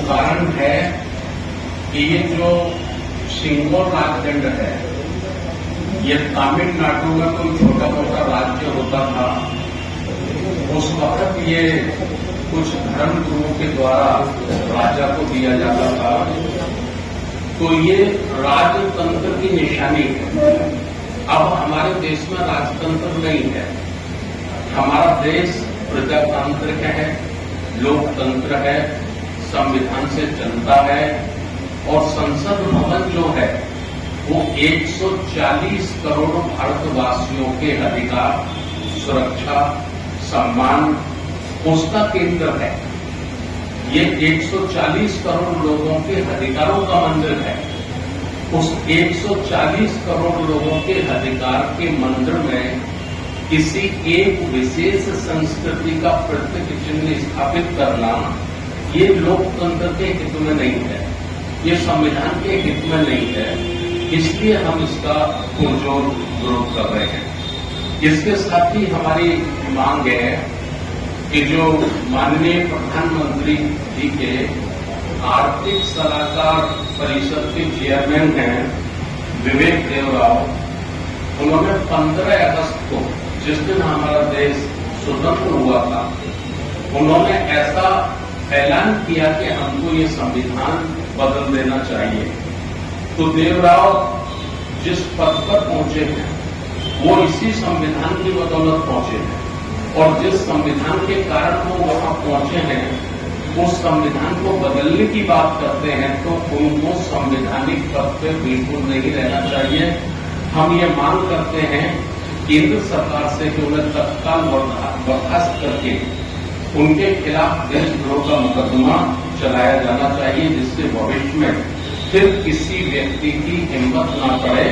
कारण है कि ये जो सिंगोर राजदंड है, ये तमिलनाडु में कोई छोटा मोटा राज्य होता था। उस वक्त ये कुछ धर्म गुरुओं के द्वारा राजा को दिया जाता था। तो ये राजतंत्र की निशानी है। अब हमारे देश में राजतंत्र नहीं है। हमारा देश प्रजातांत्रिक है, लोकतंत्र है, संविधान से चलता है और संसद भवन जो है वो 140 करोड़ भारतवासियों के अधिकार, सुरक्षा, सम्मान उसका केंद्र है। ये 140 करोड़ लोगों के अधिकारों का मंदिर है। उस 140 करोड़ लोगों के अधिकार के मंदिर में किसी एक विशेष संस्कृति का प्रतीक चिन्ह स्थापित करना ये लोकतंत्र के हित में नहीं है, ये संविधान के हित में नहीं है। इसलिए हम इसका पुरजोर विरोध कर रहे हैं। इसके साथ ही हमारी मांग है कि जो माननीय प्रधानमंत्री जी के आर्थिक सलाहकार परिषद के चेयरमैन हैं विवेक देवराव, उन्होंने 15 अगस्त को, जिस दिन हमारा देश स्वतंत्र हुआ था, उन्होंने ऐसा ऐलान किया कि हमको ये संविधान बदल देना चाहिए। तो देवराव जिस पद पर पहुंचे हैं वो इसी संविधान की बदौलत पहुंचे हैं, और जिस संविधान के कारण वो वहां पहुंचे हैं उस संविधान को बदलने की बात करते हैं तो उनको संवैधानिक पद पे बिल्कुल नहीं रहना चाहिए। हम ये मांग करते हैं केंद्र सरकार से कि उन्हें तत्काल बर्खास्त करके उनके खिलाफ देशद्रोह का मुकदमा चलाया जाना चाहिए, जिससे भविष्य में फिर किसी व्यक्ति की हिम्मत न पड़े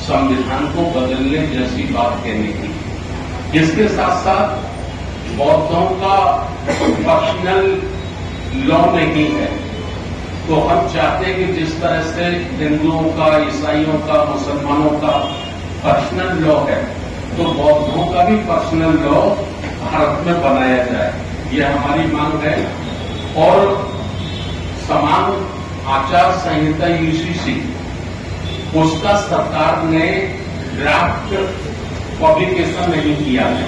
संविधान को बदलने जैसी बात कहने की। इसके साथ साथ बौद्धों का पर्सनल लॉ नहीं है, तो हम चाहते हैं कि जिस तरह से हिंदुओं का, ईसाइयों का, मुसलमानों का पर्सनल लॉ है, तो बौद्धों का भी पर्सनल लॉ भारत में बनाया जाए, यह हमारी मांग है। और समान आचार संहिता यूसीसी, उसका सरकार ने ड्राफ्ट पब्लिकेशन नहीं किया है,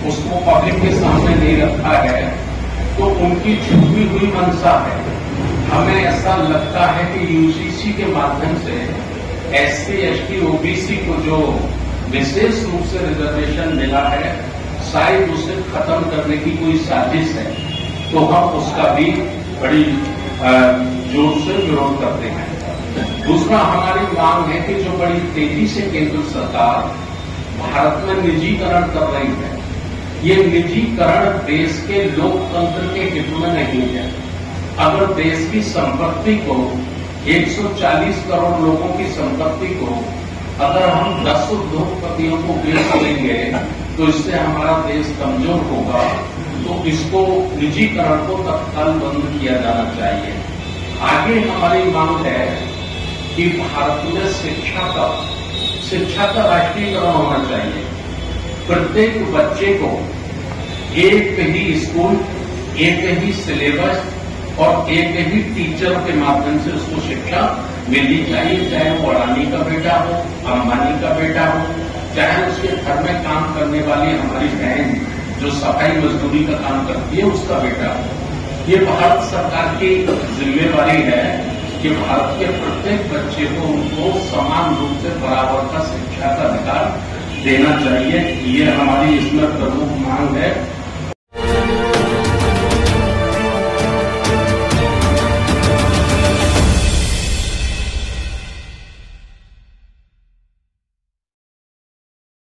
उसको पब्लिक के सामने नहीं रखा है, तो उनकी छुपी हुई मंशा है। हमें ऐसा लगता है कि यूसीसी के माध्यम से एससी, एसटी, ओबीसी को जो विशेष रूप से रिजर्वेशन मिला है, शायद उसे खत्म करने की कोई साजिश है। तो हम उसका भी बड़ी जोर से विरोध करते हैं। दूसरा हमारी मांग है कि जो बड़ी तेजी से केंद्र सरकार भारत में निजीकरण कर रही है, ये निजीकरण देश के लोकतंत्र के हित में नहीं है। अगर देश की संपत्ति को, 140 करोड़ लोगों की संपत्ति को अगर हम 10 उद्योगपतियों को बेच देंगे तो इससे हमारा देश कमजोर होगा। तो इसको, निजीकरण को तत्काल बंद किया जाना चाहिए। आगे हमारी मांग है कि भारत में शिक्षा का राष्ट्रीयकरण होना चाहिए। प्रत्येक बच्चे को एक ही स्कूल, एक ही सिलेबस और एक ही टीचर के माध्यम से उसको शिक्षा मिलनी चाहिए, चाहे वो अडानी का बेटा हो, अंबानी का बेटा हो, चाहे उसके घर में काम करने वाली हमारी बहन जो सफाई मजदूरी का काम करती है उसका बेटा हो। ये भारत सरकार की जिम्मेवारी है कि भारत के प्रत्येक बच्चे को उनको समान रूप से बराबर का शिक्षा का अधिकार देना चाहिए। ये हमारी इसमें प्रमुख मांग है।